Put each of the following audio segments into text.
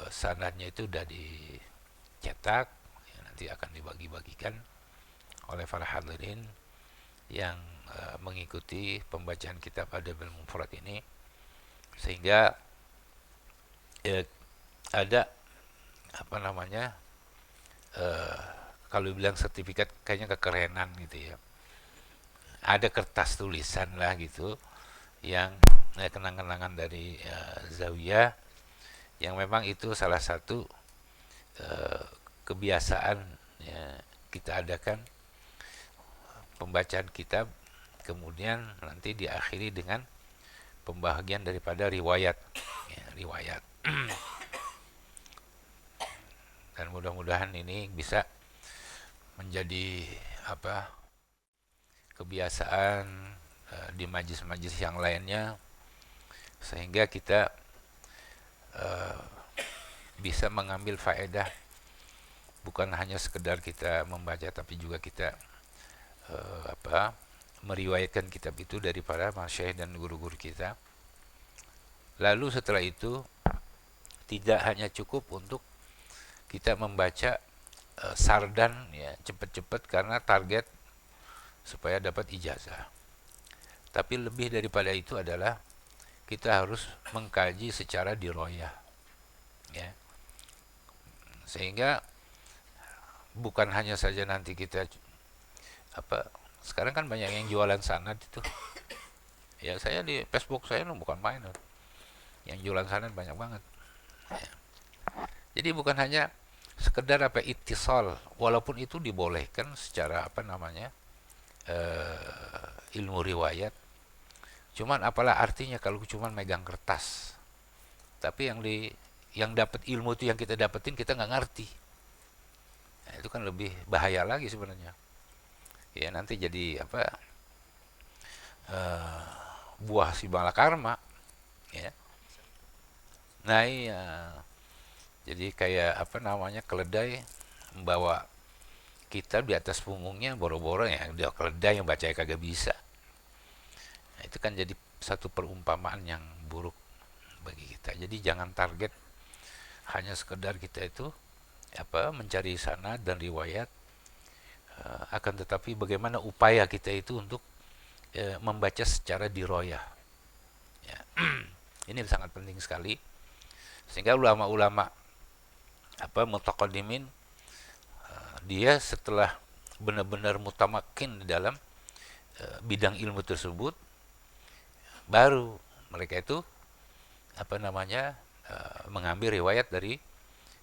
sanadnya itu udah dicetak, ya, nanti akan dibagi-bagikan oleh para hadirin yang mengikuti pembacaan kitab Adabul Mufrad ini, sehingga ya, ada apa namanya, eh, kalau bilang sertifikat kayaknya kekerenan gitu ya, ada kertas tulisan lah gitu yang kenang-kenangan dari Zawiyah, yang memang itu salah satu eh, kebiasaan ya, kita adakan pembacaan kitab, kemudian nanti diakhiri dengan pembahagian daripada riwayat ya, riwayat. Dan mudah-mudahan ini bisa menjadi apa, kebiasaan di majlis-majlis yang lainnya, sehingga kita eh, bisa mengambil faedah, bukan hanya sekedar kita membaca tapi juga kita apa, meriwayatkan kitab itu dari para masyayikh dan guru-guru kita. Lalu setelah itu tidak hanya cukup untuk kita membaca sardan ya cepat-cepat karena target supaya dapat ijazah. Tapi lebih daripada itu adalah kita harus mengkaji secara diroyah ya. Sehingga bukan hanya saja nanti kita apa, sekarang kan banyak yang jualan sanad itu. Ya saya di Facebook saya bukan main. Yang jualan sanad banyak banget. Ya. Jadi bukan hanya sekedar apa ittisal, walaupun itu dibolehkan secara apa namanya, ilmu riwayat. Cuman apalah artinya kalau cuman megang kertas, tapi yang dapat ilmu itu yang kita dapetin kita nggak ngerti. Nah, itu kan lebih bahaya lagi sebenarnya. Ya nanti jadi apa, eh, buah si balakarma ya. Nah iya, jadi kayak apa namanya, keledai membawa kita di atas punggungnya, boro-boro ya dia keledai yang baca kagak bisa. Nah, itu kan jadi satu perumpamaan yang buruk bagi kita. Jadi jangan target hanya sekedar kita itu apa mencari sanad dan riwayat, akan tetapi bagaimana upaya kita itu untuk membaca secara diroyah ya. Ini sangat penting sekali, sehingga ulama-ulama apa mutaqaddimin, dia setelah benar-benar mutamakin di dalam bidang ilmu tersebut, baru mereka itu apa namanya, mengambil riwayat dari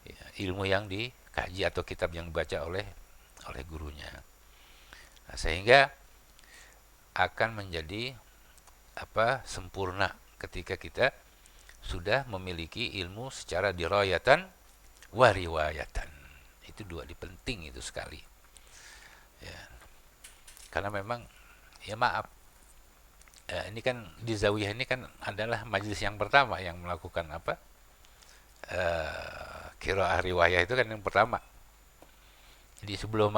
ya, ilmu yang dikaji atau kitab yang dibaca oleh gurunya. Nah, sehingga akan menjadi apa sempurna ketika kita sudah memiliki ilmu secara dirayatan wa riwayatan. Itu dua penting itu sekali. Ya. Karena memang ya maaf, ini kan di Zawiyah ini kan adalah majelis yang pertama yang melakukan apa, qiraah riwayah itu kan yang pertama. Jadi sebelum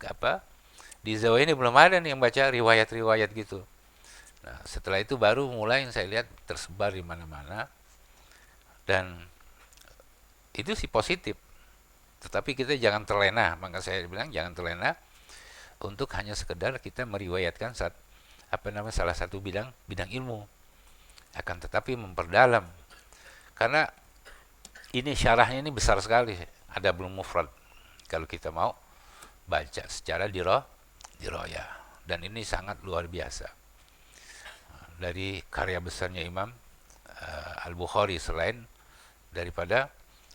apa, di Zawiyah ini belum ada nih yang baca riwayat-riwayat gitu. Nah, setelah itu baru mulai yang saya lihat tersebar di mana-mana, dan itu sih positif. Tetapi kita jangan terlena, maka saya bilang jangan terlena untuk hanya sekedar kita meriwayatkan apa namanya salah satu bidang ilmu, akan tetapi memperdalam, karena ini syarahnya ini besar sekali, ada belum mufrad kalau kita mau baca secara diroya, dan ini sangat luar biasa dari karya besarnya Imam Al-Bukhari, selain daripada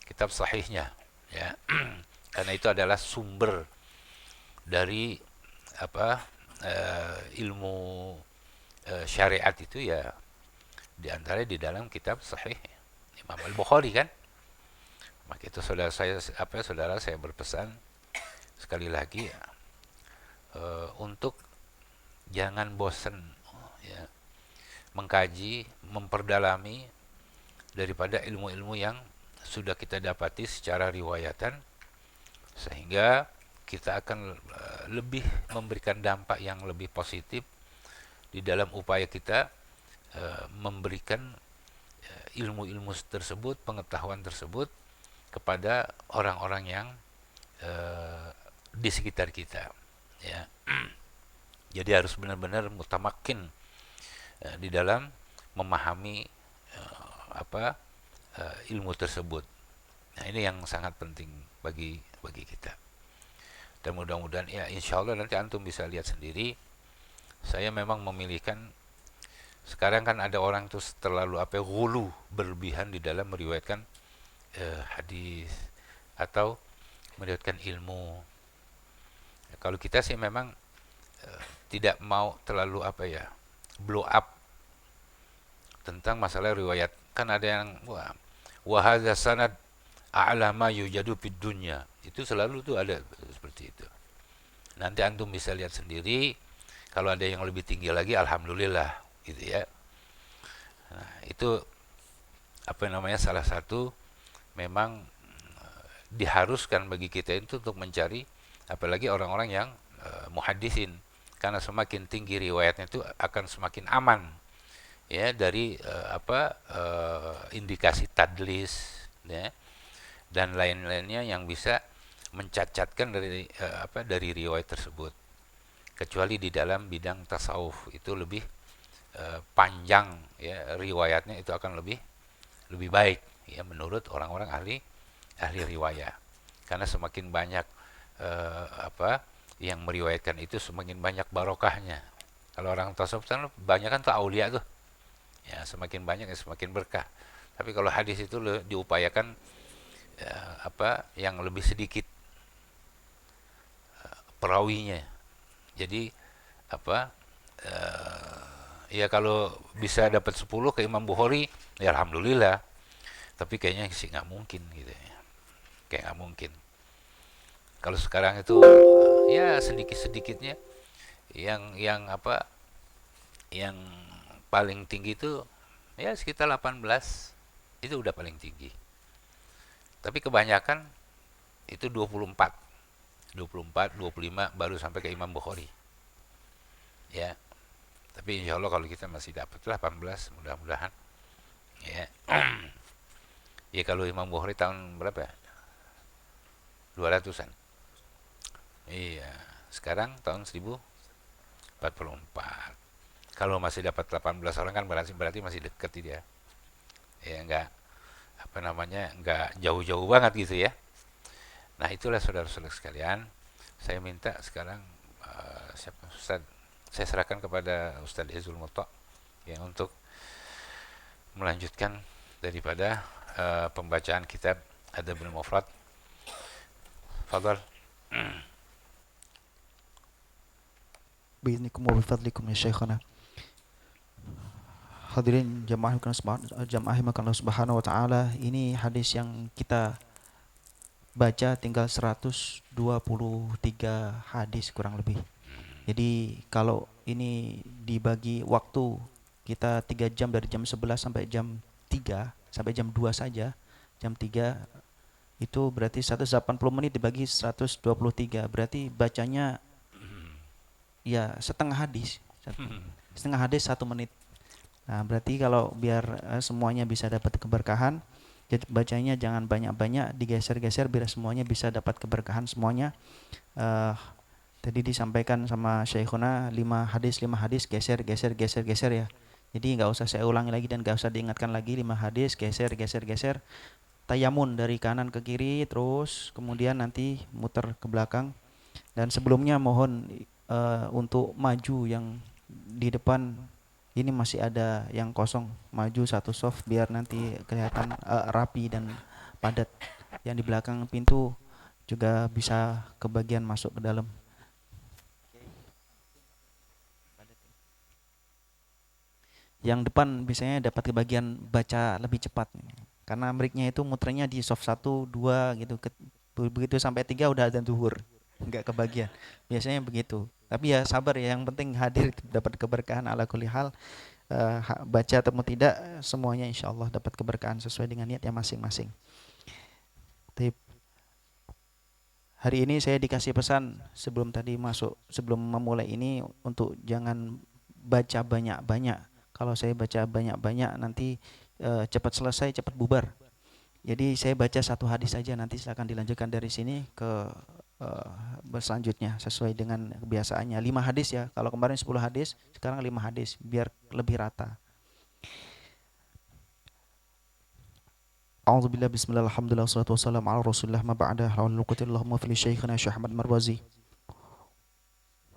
kitab sahihnya ya. Karena itu adalah sumber dari apa, ilmu syariat itu ya, diantara di dalam kitab sahih Imam Al-Bukhari kan. Maka itu saudara saya berpesan sekali lagi ya, untuk jangan bosan ya, mengkaji, memperdalami daripada ilmu-ilmu yang sudah kita dapati secara riwayatan, sehingga kita akan lebih memberikan dampak yang lebih positif di dalam upaya kita memberikan ilmu-ilmu tersebut, pengetahuan tersebut kepada orang-orang yang di sekitar kita, ya. Jadi harus benar-benar mutamakin di dalam memahami apa ilmu tersebut. Nah, ini yang sangat penting bagi kita. Dan mudah-mudahan ya insya Allah nanti antum bisa lihat sendiri. Saya memang memilihkan, sekarang kan ada orang tuh terlalu ghulu, berlebihan di dalam meriwayatkan hadis atau meriwayatkan ilmu. Kalau kita sih memang tidak mau terlalu blow up tentang masalah riwayat. Kan ada yang wa hadza sanad a'la ma yujadu fid dunya. Itu selalu tuh ada seperti itu. Nanti antum bisa lihat sendiri, kalau ada yang lebih tinggi lagi alhamdulillah gitu ya. Nah, itu salah satu memang diharuskan bagi kita itu untuk mencari, apalagi orang-orang yang muhaddisin, karena semakin tinggi riwayatnya itu akan semakin aman ya dari indikasi tadlis ya, dan lain-lainnya yang bisa mencacatkan dari riwayat tersebut. Kecuali di dalam bidang tasawuf itu lebih panjang ya, riwayatnya itu akan lebih baik ya menurut orang-orang ahli riwayat. Karena semakin banyak yang meriwayatkan itu semakin banyak barokahnya. Kalau orang tasawuf kan banyak kan tuh aulia tuh. Ya, semakin banyak ya semakin berkah. Tapi kalau hadis itu diupayakan yang lebih sedikit perawinya. Jadi ya kalau bisa dapat 10 ke Imam Bukhari ya alhamdulillah. Tapi kayaknya sih nggak mungkin gitu ya. Kayak nggak mungkin. Kalau sekarang itu ya sedikit-sedikitnya yang paling tinggi itu ya sekitar 18, itu udah paling tinggi. Tapi kebanyakan itu 24, 25 baru sampai ke Imam Bukhari. Ya. Tapi insya Allah kalau kita masih dapat 18 mudah-mudahan. Ya. Ya kalau Imam Bukhari tahun berapa ya? 200-an. Iya. Sekarang tahun 1044. Kalau masih dapat 18 orang kan berarti masih dekat dia. Ya enggak enggak jauh-jauh banget gitu ya. Nah, itulah saudara-saudara sekalian, saya minta sekarang Ustaz, saya serahkan kepada Ustaz Izul Muta ya untuk melanjutkan daripada pembacaan kitab Adabul Mufrad. Fadhal. Bi'idnikum wa bifadlikum ya Syekhana. Hadirin jamaah Allah Subhanahu wa taala, ini hadis yang kita baca tinggal 123 hadis kurang lebih. Jadi kalau ini dibagi waktu kita 3 jam, dari jam 11 sampai jam 3 sampai jam 2 saja. Jam 3 itu berarti 180 menit dibagi 123, berarti bacanya ya setengah hadis. Setengah hadis 1 menit. Nah, berarti kalau biar semuanya bisa dapat keberkahan, jadi bacanya jangan banyak-banyak, digeser-geser biar semuanya bisa dapat keberkahan semuanya. Tadi disampaikan sama Syekhuna 5 hadis, geser ya. Jadi nggak usah saya ulangi lagi dan nggak usah diingatkan lagi. 5 hadis, geser. Tayamun dari kanan ke kiri, terus kemudian nanti muter ke belakang. Dan sebelumnya mohon untuk maju yang di depan ini masih ada yang kosong, maju satu soft biar nanti kelihatan rapi dan padat. Yang di belakang pintu juga bisa kebagian masuk ke dalam. Yang depan biasanya dapat kebagian baca lebih cepat, karena mic-nya itu muternya di soft 1, 2 gitu. Begitu sampai 3 udah azan zuhur, nggak kebagian. Biasanya begitu. Tapi ya sabar ya, yang penting hadir dapat keberkahan ala kulli hal. Baca atau tidak, semuanya insya Allah dapat keberkahan sesuai dengan niatnya masing-masing. Hari ini saya dikasih pesan sebelum memulai ini untuk jangan baca banyak-banyak. Kalau saya baca banyak-banyak nanti cepat selesai, cepat bubar. Jadi saya baca satu hadis saja, nanti silakan dilanjutkan dari sini ke selanjutnya sesuai dengan kebiasaannya. 5 hadis ya. Kalau kemarin 10 hadis, sekarang 5 hadis biar lebih rata. A'udzubillah bismillah alhamdulillah wassalatu wassalamu ala rasulillah ma ba'da hawla Allahumma fil syekhina Syekh Ahmad Marwazi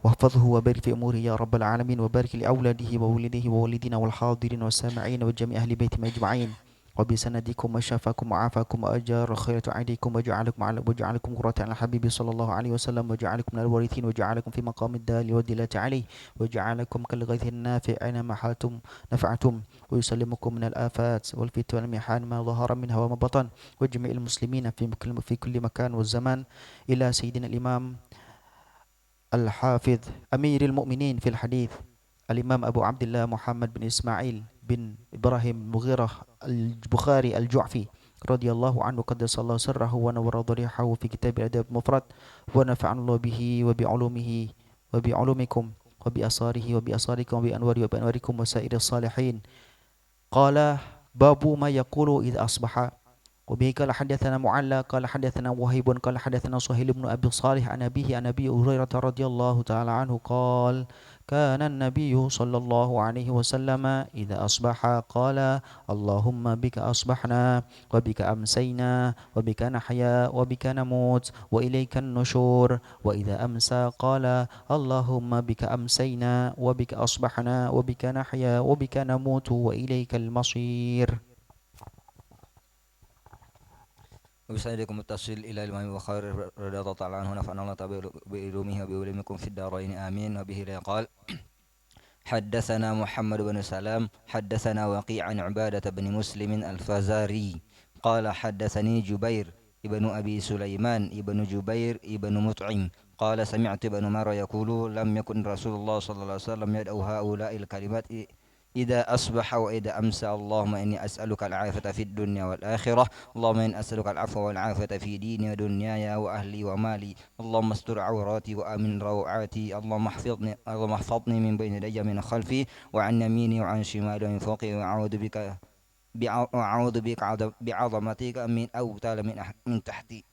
واحفظه وبارك في أموره يا رب العالمين وبارك لأولاده وولده ووالدينا والحاضرين والسامعين وجميع أهل بيت أجمعين وبسندكم وشفاكم وعافاكم وأجار خيرة عيدكم وجعلكم قرة على الحبيب صلى الله عليه وسلم وجعلكم من الوارثين وجعلكم في مقام الدال والدلة عليه وجعلكم كالغيث النافع أينما حالتم نفعتم ويسلمكم من الآفات والفتن والمحان ما ظهر منها وما بطن وجميع المسلمين في كل مكان والزمان إلى سيدنا الإمام الحافظ أمير المؤمنين في الحديث الإمام أبو عبد الله محمد بن إسماعيل بن إبراهيم المغيرة البخاري الجعفي رضي الله عنه قدس الله سره ونور ضريحه في كتاب الأدب المفرد ونفعنا الله به وبعلومه وبعلومكم وبأسراركم وبأنواركم وسائر الصالحين. قال باب ما يقول إذا أصبح. وبه قال حدثنا معلى قال حدثنا وهيب قال حدثنا سهيل بن أبي صالح عن أبيه عن أبي هريرة رضي الله تعالى عنه قال كان النبي صلى الله عليه وسلم إذا أصبح قال اللهم بك أصبحنا وبك أمسينا وبك نحيا وبك نموت وإليك النشور وإذا أمسى قال اللهم بك أمسينا وبك أصبحنا وبك نحيا وبك نموت وإليك المصير. وبسندكم متصل إلى الإمام البخاري رضي الله تعالى عنه نفعنا الله تعالى بعلومه وبعلومكم في الدارين آمين. وبه قال حدثنا محمد بن سلام حدثنا وقيع عن عبادة بن مسلم الفزاري قال حدثني جبير ابن أبي سليمان ابن جبير ابن مطعم قال سمعت ابن عمر يقول لم يكن رسول الله صلى الله عليه وسلم يدعو هؤلاء الكلمات إذا أصبح وإذا أمسى اللهم إني أسألك العافية في الدنيا والآخرة اللهم إني أسألك العفو والعافية في ديني ودنياي وأهلي ومالي اللهم استر عوراتي وأمن روعاتي اللهم احفظني من بين يدي من خلفي وعن يميني وعن شمالي ومن فوقي وأعوذ بك بعظمتك من أغتال من تحتي.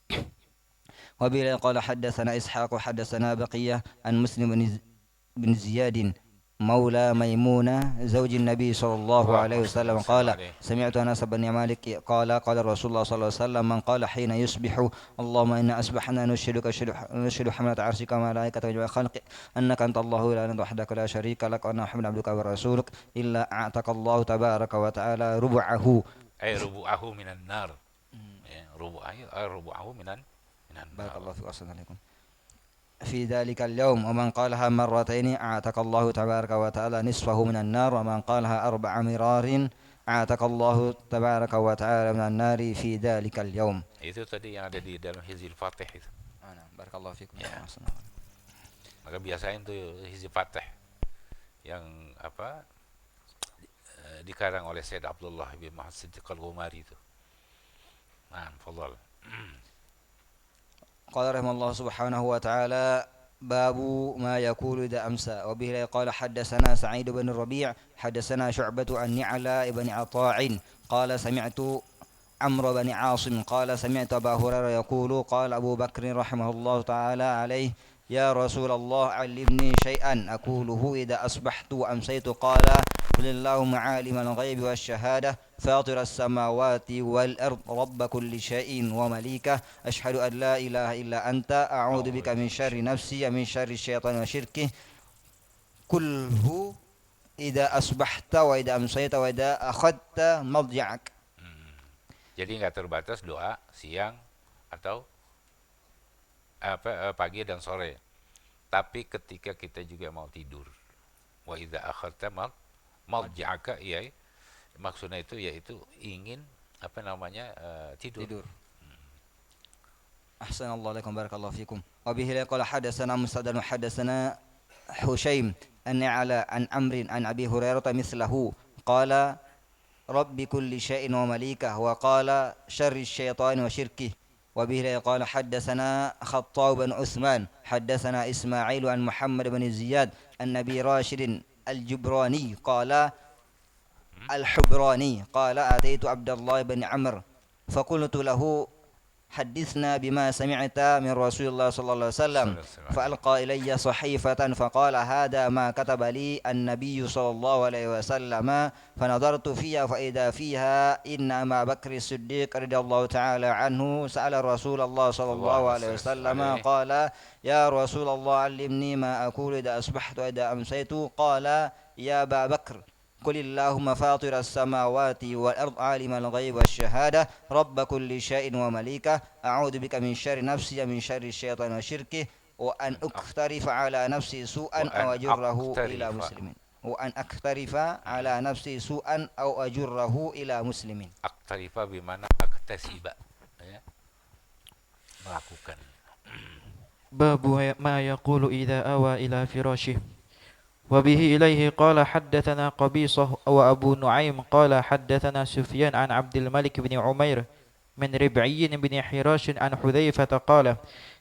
وبه قال حدثنا إسحاق وحدثنا بقية عن مسلم بن زياد مولى ميمونة زوج النبي صلى الله عليه وسلم قال سمعت أنس بن مالك قال قال رسول الله صلى الله عليه وسلم من قال حين يصبح اللهم إنا أصبحنا نشهد حملة عرشك وملائكتك وجميع خلقك أنك أنت الله لا إله وحدك لا شريك لك وأن محمد عبدك ورسولك إلا أعتق الله تبارك وتعالى ربعه أي ربعه من النار. ربعه من النار. بارك الله فيك وأحسن عليكم. في ذلك اليوم ومن قالها مرتين أعتق الله تبارك وتعالى نصفه من النار ومن قالها 4 مرار أعتق الله تبارك وتعالى من النار في ذلك اليوم. Itu tadi yang ada di dalam Hizbul Fatih itu. Barakallahu fikum. Ya. Maka biasain tuh Hizbul Fatih yang dikarang oleh Sayyid Abdullah bin Muhammad Siddiq Al-Ghumari itu. Nah, fadhal. قال رحمه الله سبحانه وتعالى باب ما يقول إذا أمسى. وبه قال حدثنا سعيد بن الربيع حدثنا شعبة عن نعلاء بن عطاء قال سمعت عمرو بن عاصم قال سمعت أبا هريرة يقول قال أبو بكر رحمه الله تعالى عليه يا رسول الله علمني شيئا أقوله إذا أصبحت وأمسيت قال قل اللهم عالم الغيب والشهادة فاطر السماوات والأرض رب كل شيء ومليكه أشهد أن لا إله إلا أنت أعوذ بك من شر نفسي ومن شر الشيطان وشركه كله إذا أصبحت وإذا أمسيت وإذا أخذت مضجعك. Jadi nggak terbatas doa siang atau pagi dan sore, tapi ketika kita juga mau tidur, wa idza akhadta madja'aka, ya maksudnya itu yaitu ingin tidur. Ahsanallahu alaikum barakallahu fikum. Wa bihi qala hadatsana Musaddad hadatsana Hushaim an ala an Amrin an Abi Hurairah mislahu qala rabbi kulli syai'in wa malikah wa qala syarri syaitan wa syirkih. وبه قال حدثنا خطاب بن عثمان حدثنا إسماعيل عن محمد بن زياد عن أبي راشد الجبراني قال الحبراني قال أتيت عبد الله بن عمرو فقلت له حدثنا بما سمعت من رسول الله صلى الله عليه وسلم صلى الله عليه وسلم. فألقى إلي صحيفة فقال هذا ما كتب لي النبي صلى الله عليه وسلم فنظرت فيها فإذا فيها إن أبا بكر الصديق رضي الله تعالى عنه سأل رسول الله صلى الله عليه وسلم قال يا رسول الله علمني ما أقول إذا أصبحت وإذا أمسيت قال يا أبا بكر قل اللهم فاطر السماوات والأرض عالم الغيب والشهادة رب كل شيء ومليكه أعوذ بك من شر نفسي ومن شر الشيطان وشركه وأن أقترف على نفسي سوءا أو أجره إلى مسلم وأن أقترف على نفسي سوءا أو أجره إلى مسلم. Aktarifa bimana aktasiba, ya, melakukan. باب ما يقول إذا أوى إلى فراشه. وبه إليه قال حدثنا قبيصة وأبو نعيم قال حدثنا سفيان عن عبد الملك بن عمير من ربعي بن حراش عن حذيفة قال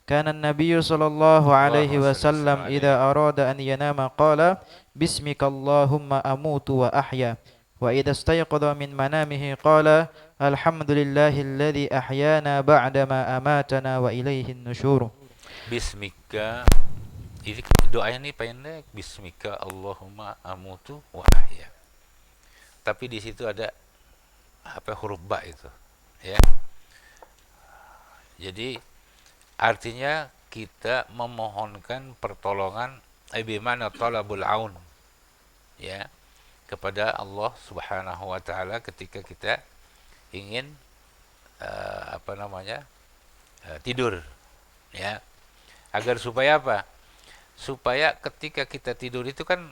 كان النبي صلى الله عليه وسلم إذا أراد أن ينام قال بسمك اللهم أموت وأحيا وإذا استيقظ من منامه قال الحمد لله الذي أحيانا بعدما أماتنا وإليه النشور. Bismika, ini doanya ini pendek. Bismika Allahumma amutu wa ahya. Tapi di situ ada huruf ba itu, ya. Jadi artinya kita memohonkan pertolongan, bimana talabul aun, ya, kepada Allah Subhanahu wa taala ketika kita ingin tidur, ya. Agar supaya apa? Supaya ketika kita tidur itu kan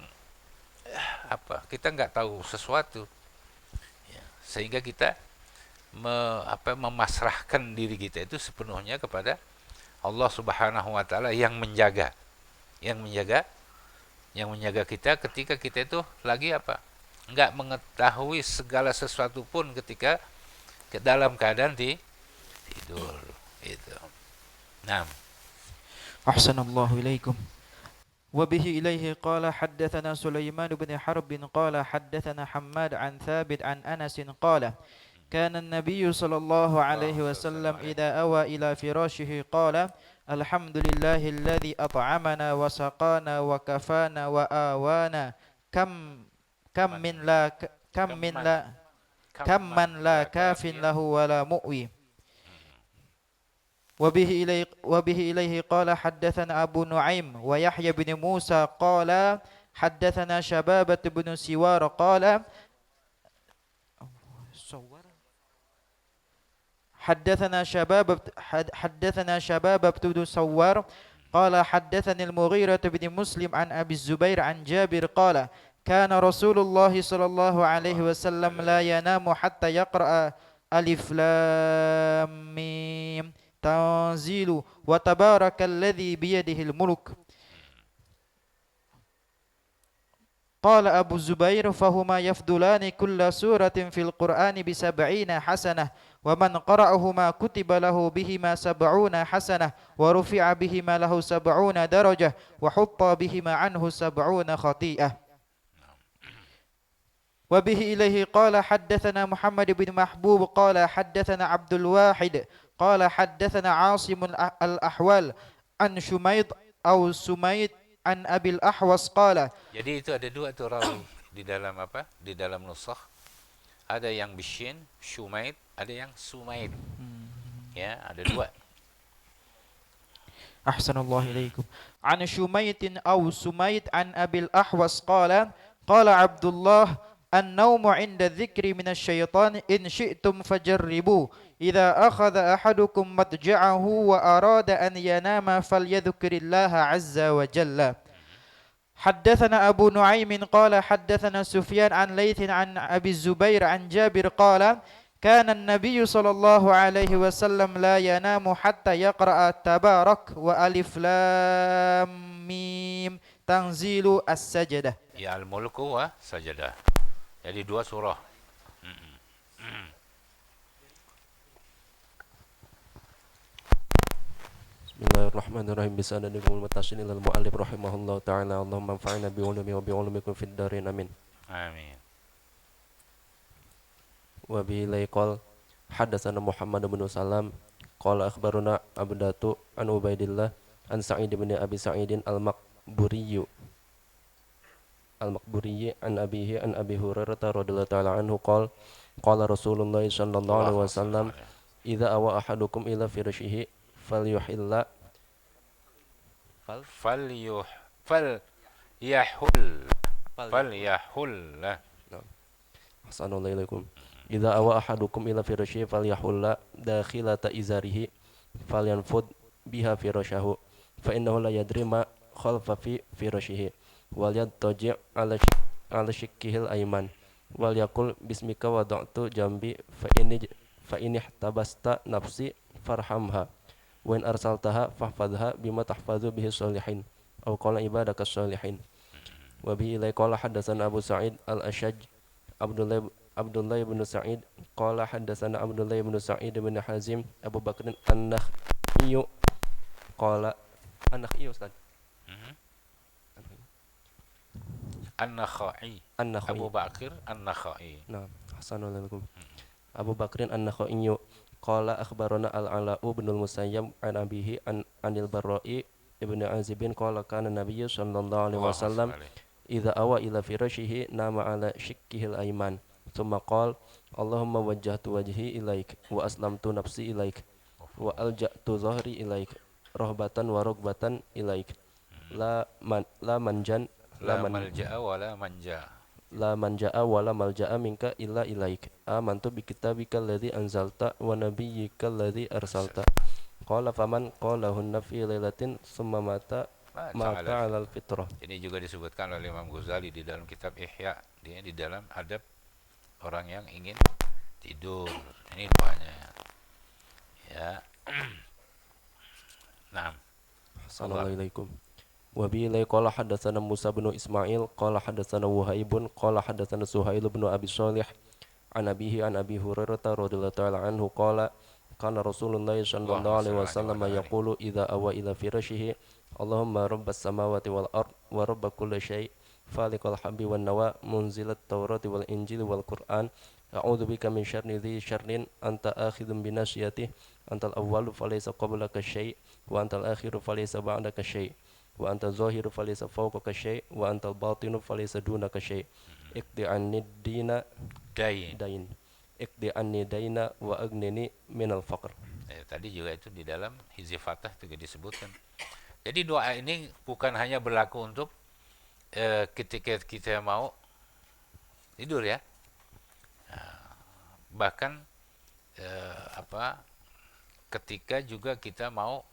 kita nggak tahu sesuatu, ya, sehingga kita memasrahkan diri kita itu sepenuhnya kepada Allah Subhanahu wa taala yang menjaga kita ketika kita itu lagi nggak mengetahui segala sesuatu pun ketika dalam keadaan tidur itu. Nah, أحسن الله إليكم. وبه إليه قال حدثنا سليمان بن حرب قال حدثنا حماد عن ثابت عن أنس قال كان النبي صلى الله عليه وسلم إذا أوى إلى فراشه قال الحمد لله الذي أطعمنا وسقانا وكفانا وآوانا كم من لا كاف له ولا مؤوي. وبه إليه قال حدثنا أبو نعيم ويحيى بن موسى قال حدثنا شبابة بن سوار قال حدثنا شبابة بن سوار قال حدثني المغيرة بن مسلم عن أبي الزبير عن جابر قال كان رسول الله صلى الله عليه وسلم لا ينام حتى يقرأ ألف لام ميم تنزيل وتبارك الذي بيده الملك. قال أبو الزبير فهما يفضلان كل سورة في القرآن ب70 حسنة ومن قرأهما كتب له بهما 70 حسنة ورفع بهما له 70 درجة وحط بهما عنه 70 خطيئة. وبه إليه قال حدثنا محمد بن محبوب قال حدثنا عبد الواحد قال حدثنا عاصم الأحوال عن شميط أو سميت عن أبي الأحوص قال. Jadi itu ada dua tuh rawi di dalam di dalam nusakh. Ada yang bisyin, Shumait, ada yang Sumait. Ya, ada dua. أحسن الله إليكم. عن شميت أو سميت عن أبي الأحوص قال قال عبد الله النوم عند الذكر من الشيطان إن شئتم فجربوه إذا أخذ أحدكم مضجعه وأراد أن ينام فليذكر الله عز وجل. حدثنا أبو نعيم قال حدثنا سفيان عن ليث عن أبي الزبير عن جابر قال كان النبي صلى الله عليه وسلم لا ينام حتى يقرأ تبارك وألف لام ميم تنزيل السجدة. Ya, al-mulku wa sajadah. Jadi dua surah. Bismillahirrahmanirrahim. Bisanadil mutasin ilal mu'allif rahimahullah ta'ala. Allahumma anfa'na bi'ulumi wa bi'ulumikum fid darin. Amin. Amin. wa bihi qala haddatsana Muhammad bin Salam qala akhbaruna Abdatu an Ubaidillah an Sa'id bin Abi Sa'idin al-Maqburi an abihi an Abi Hurairah radhiyallahu ta'ala anhu qala Rasulullah sallallahu alaihi Allahumma shalli wasallam alaihi. idza awa ahadukum ila firashihi falyuhilla Fal yuh fal yahul fal fal yahul Assalamualaikum ilaikum. Idza awa ahadukum ila firashihi falyahulla dakhilata izarihi falyanfud biha firashahu fa innahu la yadri ma khalfa fi firashihi wal yattaji' ala shikkihil ayman wal yaqul bismika wada'tu jambi fa ini ihtabasta nafsi farhamha wa in arsaltaha fahfadha bima tahfazu bihi sholihin aw qala ibadakas sholihin. Wa bihi ilai qala haddatsana Abu Sa'id al-Ashaj Abdullah bin Sa'id qala haddatsana Abdullah bin Sa'id bin Hazim Abu Bakr an-Nakhai qala an-Nakhai Ustaz An-Nakhai an-Nakhai Abu Bakr An-Nakhai. nah Assalamualaikum Abu Bakrin an-Nakhai qala akhbarana al-Ala'u bin al-Musayyab an abihi anil Barra'i ibn Azibin qala kana Nabiy sallallahu alaihi wasallam idza awa ila firashihi nama ala shikkihil ayman thumma qala Allahumma wajjahtu wajhi ilaik wa aslamtu nafsi ilaik wa alja'tu dhahri ilaik rahbatan wa ragbatan ilaik la manjan La malja'a wa la manja. la manja'a wa la malja'a minka illa ilaik amantu bi kitabika alladhi anzalta wa nabiyyika alladhi arsalta qala faman qalahunna fi lailatin summa mata alal fitrah. Ini juga disebutkan oleh Imam Ghazali di dalam kitab Ihya, dia di dalam adab orang yang ingin tidur. Ini doanya. Ya. Nah, Assalamualaikum. Wa bi ilai qala haddatsana Musa bin Ismail qala haddatsana Wahaibun qala haddatsana Suhail bin Abi Shalih an abihi an Abi Hurairah radhiyallahu ta'ala anhu qala kana Rasulullah sallallahu alaihi wasallam yaqulu idza awa ila firashihi Allahumma rabbas samawati wal ard wa rabb kulli syai' faliqal habbi wan nawa munzilat tawrati wal injili wal qur'an a'udzu bika min syarri dhi syarrin anta akhidhun bi nasyatihi antal awwalu falaysa qablaka syai' wa antal akhiru falaysa ba'daka syai' wa anta zahiru falaysa fawqaka syai' wa antal batinu falaysa dunaka syai' iqdi anni dina dain iqdi anni daina wa agnini minal faqr. tadi juga itu di dalam Hizib Fatah juga disebutkan. Jadi doa ini bukan hanya berlaku untuk ketika kita mau tidur ya. Bahkan ketika juga kita mau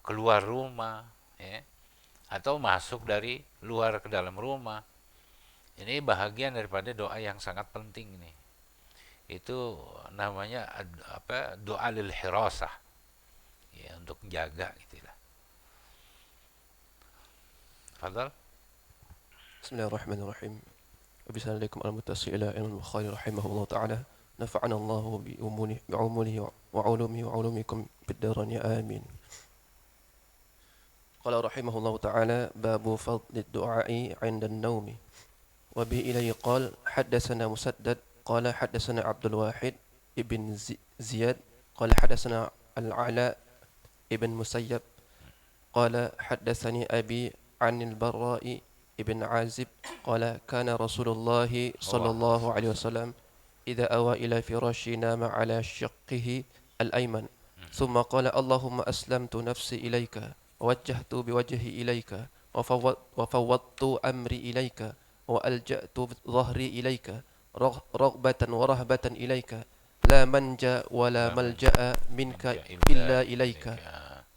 keluar rumah ya, atau masuk dari luar ke dalam rumah. Ini bahagian daripada doa yang sangat penting nih. Itu namanya doa lil hirasah. Ya, untuk jaga gitulah. Fadal. Bismillahirrahmanirrahim. Wabillahikum al-muttasil ila ilmu Bukhari rahimahullah ta'ala. Nafa'ana Allah bi umulihi wa ulumihi wa ulumikum bid-daran ya amin. Qala rahimahullah ta'ala babu fadli du'a'i 'inda an-nawmi. Wa bi ilayhi qala haddatsana Musaddad qala haddatsana Abdul Wahid ibn Ziyad qala haddatsana Al-Ala ibn Musayyab qala haddatsani abi 'anil Barra'i ibn Azib qala kana Rasulullah sallallahu alaihi wasallam idza awa ila firashi nama ala shiqqihi al-ayman thumma qala Allahumma aslamtu nafsi ilayka wa wajjahtu biwajhi ilayka wa fawwadtu amri ilayka wa alja'tu dhahri ilayka raghbatan wa rahbatan ilayka la manja wa la malja'a minka illa ilayka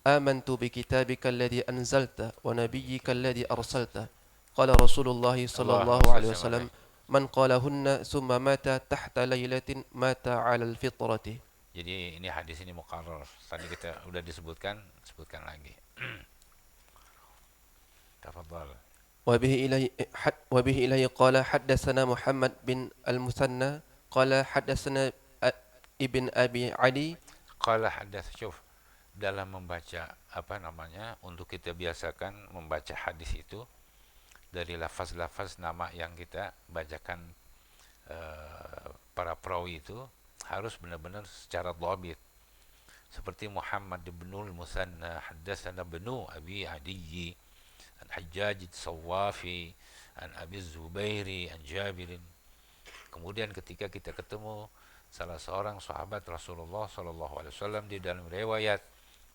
amantu bi kitabika alladhi anzalta wa nabiyyika alladhi arsalta qala Rasulullah sallallahu alaihi wasallam man qalahunna thumma mata tahta lailatin mata 'ala al-fitrati. Jadi ini hadis ini mukarrar. Tadi kita udah sebutkan lagi. Tafadhal. وبه إليه قال حدثنا محمد بن المثنى قال حدثنا ابن أبي علي Qala hadath, syuf, dalam membaca untuk kita biasakan membaca hadis itu dari lafaz-lafaz nama yang kita bacakan para perawi itu harus benar-benar secara dhabit. Seperti Muhammad bin Musanna haddatsana ibnu Abi Adi an Hajjaj Sawafi an Abi Zubairi an Jabirin. Kemudian ketika kita ketemu salah seorang sahabat Rasulullah sallallahu alaihi wasallam di dalam riwayat,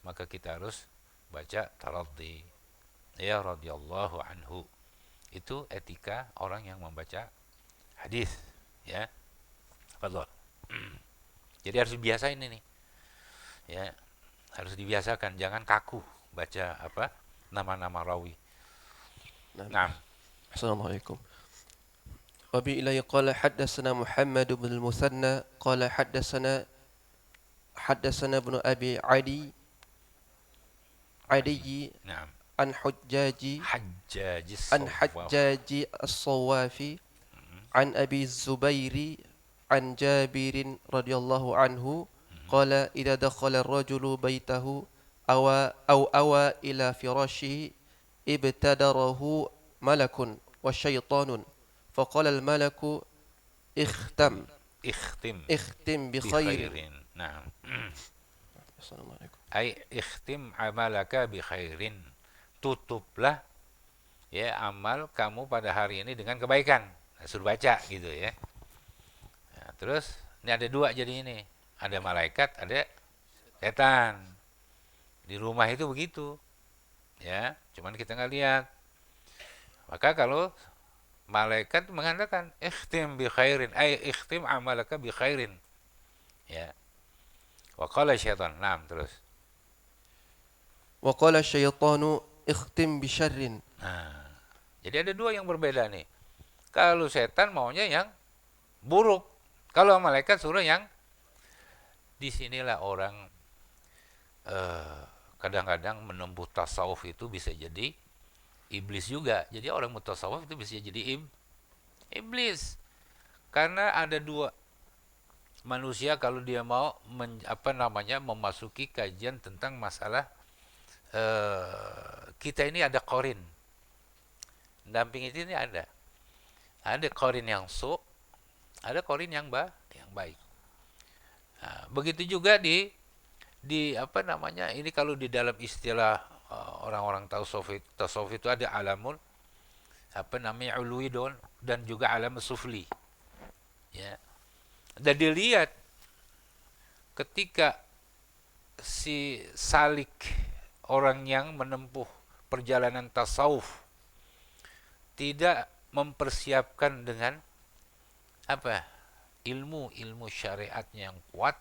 maka kita harus baca taraddi. Ya radhiyallahu anhu. Itu etika orang yang membaca hadis, ya. Fadhol. Jadi harus dibiasain ini. Ya, harus dibiasakan, jangan kaku baca apa? Nama-nama rawi. نعم. Nah, أحسن الله عليكم. وبه إليه قال حدثنا محمد بن المثنى قال حدثنا ابن أبي عدي nah. عن حجاج الصوافي عن أبي الزبير عن جابر رضي الله عنه قال إذا دخل الرجل بيته أو أوى إلى فراشه ابتدره ملك وشيطان فقال الملك اختم بخير. Nah. السلام عليكم. Ai ikhtim amalaka bi khairin. Tutuplah ya amal kamu pada hari ini dengan kebaikan. Nah, suruh baca gitu ya. Nah, terus ini ada dua jadi ini. Ada malaikat, ada setan. Di rumah itu begitu. Ya, cuman kita nggak lihat. Maka kalau malaikat mengatakan ikhtim bi khairin, ai ikhtim amalaka bi khairin. Ya. Wa qala syaitan. Nah, terus. وقال الشيطان اختم بشر. Nah, jadi ada dua yang berbeda nih. Kalau setan maunya yang buruk. Kalau malaikat suruh yang disinilah orang kadang-kadang menempuh tasawuf itu bisa jadi iblis juga. Jadi orang mutasawuf itu bisa jadi iblis. Karena ada dua manusia kalau dia mau memasuki kajian tentang masalah kita ini ada qarin. Damping itu ini ada qarin yang ada qarin yang baik. Nah, begitu juga di ini kalau di dalam istilah orang-orang tasawuf itu ada alamul ulwi dan juga alam sufli. Ya. Dan dilihat ketika si salik orang yang menempuh perjalanan tasawuf tidak mempersiapkan dengan ilmu syariatnya yang kuat,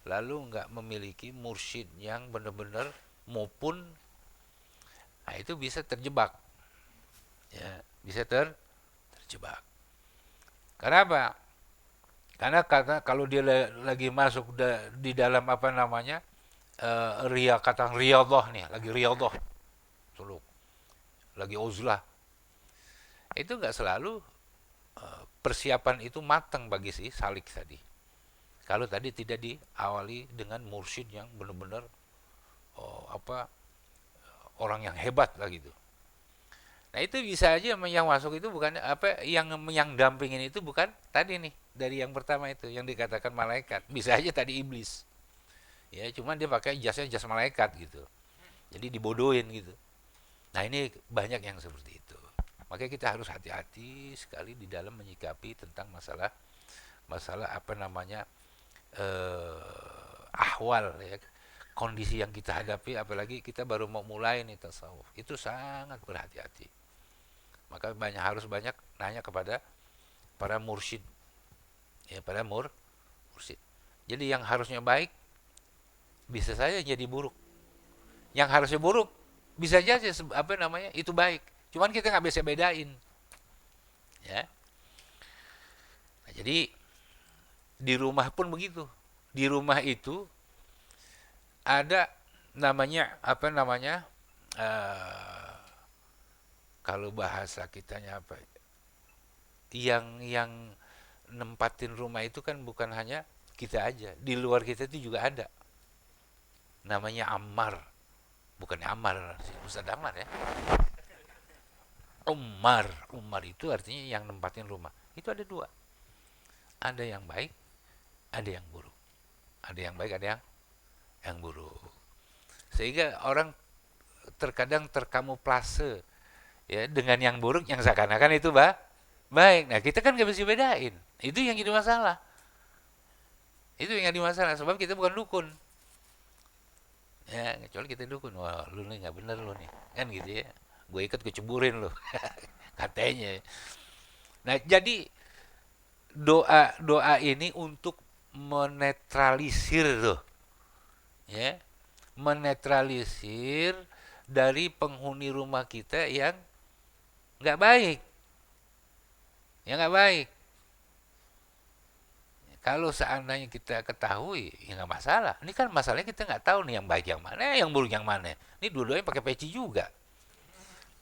lalu enggak memiliki mursyid yang benar-benar maupun, nah itu bisa terjebak. Ya, bisa terjebak. Kenapa? Karena kalau dia lagi masuk di dalam riyadhah nih, lagi riyadhah, suluk, lagi uzlah, itu nggak selalu persiapan itu matang bagi si salik tadi. Kalau tadi tidak diawali dengan mursyid yang benar-benar orang yang hebat lah gitu. Nah itu bisa aja yang masuk itu bukan yang dampingin itu bukan tadi nih dari yang pertama itu yang dikatakan malaikat, bisa aja tadi iblis. Ya, cuman dia pakai jas malaikat gitu. Jadi dibodohin gitu. Nah, ini banyak yang seperti itu. Makanya kita harus hati-hati sekali di dalam menyikapi tentang masalah ahwal ya. Kondisi yang kita hadapi, apalagi kita baru mau mulai nih tasawuf. Itu sangat berhati-hati. Maka harus banyak nanya kepada para mursyid. Ya, para mursyid. Jadi yang harusnya baik bisa saja jadi buruk. Yang harusnya buruk bisa saja itu baik. Cuman kita nggak bisa bedain. Ya. Nah, jadi di rumah pun begitu. Di rumah itu ada namanya kalau bahasa kitanya yang nempatin rumah itu kan bukan hanya kita aja, di luar kita itu juga ada. Namanya Ammar. Bukan Ammar, Ustaz Ammar ya. Umar itu artinya yang nempatin rumah. Itu ada dua. ada yang baik, ada yang buruk. Ada yang baik, ada yang buruk. Sehingga orang terkadang terkamuflase ya dengan yang buruk yang seakan-akan itu baik. Nah, kita kan nggak bisa bedain. Itu yang jadi masalah. Itu yang jadi masalah sebab kita bukan dukun. Ya, kecuali kita dukun. Wah, lu nih nggak bener lu nih. Kan gitu ya. Gue ikut gue ceburin lu. Katanya. Nah, jadi doa ini untuk menetralisir loh. Ya, menetralisir dari penghuni rumah kita yang nggak baik. Yang nggak baik. Kalau seandainya kita ketahui, ya nggak masalah. Ini kan masalahnya kita nggak tahu nih yang baik yang mana, yang buruk yang mana. Ini dua-duanya pakai peci juga.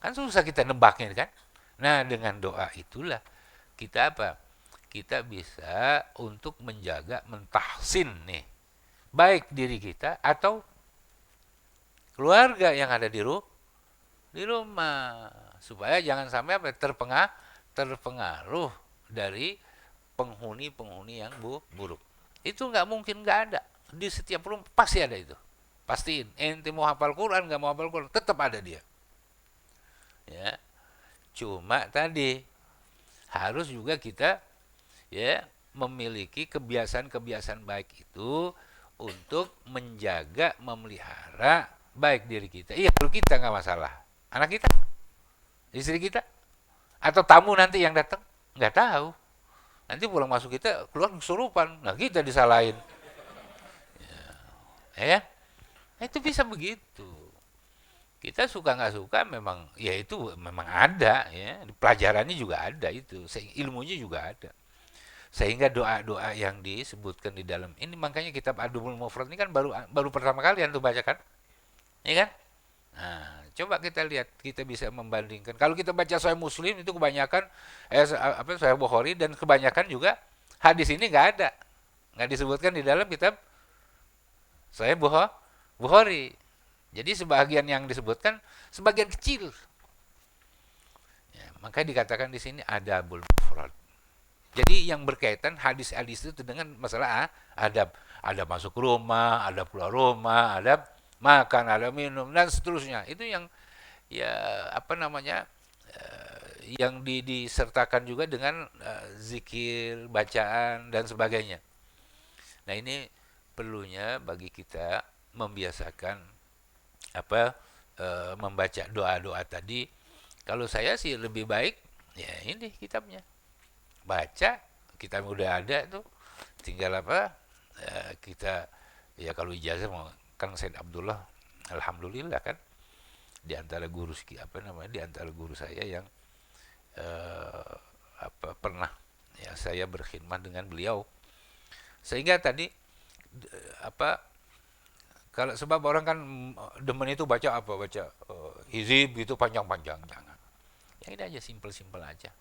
Kan susah kita nebaknya kan. Nah, dengan doa itulah kita apa? Kita bisa untuk menjaga, mentahsin nih. Baik diri kita atau keluarga yang ada di rumah. Supaya jangan sampai apa? Terpengaruh dari penghuni-penghuni yang buruk. Itu nggak mungkin nggak ada. Di setiap rumah pasti ada itu. Pastiin. Ente mau hafal Quran, nggak mau hafal Quran, tetap ada dia. Ya. Cuma tadi harus juga kita ya memiliki kebiasaan-kebiasaan baik itu untuk menjaga, memelihara baik diri kita. Iya, kalau kita nggak masalah. Anak kita, istri kita, atau tamu nanti yang datang nggak tahu. Nanti pulang masuk kita keluar kesurupan. Nah, kita disalahin. Ya kan? Itu bisa begitu. Kita suka nggak suka memang ya itu memang ada ya. Pelajarannya juga ada itu. Ilmunya juga ada. Sehingga doa-doa yang disebutkan di dalam ini makanya kitab Adabul Mufrad ini kan baru pertama kali antum baca kan? Iya kan? Nah, coba kita lihat, kita bisa membandingkan. Kalau kita baca Sahih Muslim itu kebanyakan Sahih Bukhari dan kebanyakan juga hadis ini nggak disebutkan di dalam kitab Sahih Bukhari. Jadi sebagian yang disebutkan sebagian kecil. Ya, maka dikatakan di sini Adabul Mufrad. Jadi yang berkaitan hadis-hadis itu dengan masalah adab. Ada masuk rumah, ada keluar rumah, ada makan, ada minum dan seterusnya. Itu yang ya apa namanya yang disertakan juga dengan zikir, bacaan dan sebagainya. Nah, ini perlunya bagi kita membiasakan apa membaca doa-doa tadi. Kalau saya sih lebih baik ya ini kitabnya. Baca, kitab udah ada tuh. Tinggal apa kita ya kalau ijazah mau kan Said Abdullah alhamdulillah kan di antara guru di antara guru saya yang pernah ya saya berkhidmat dengan beliau. Sehingga tadi apa kalau sebab orang kan demen itu baca hizib gitu panjang-panjang, jangan. Yang ini aja simple-simple aja.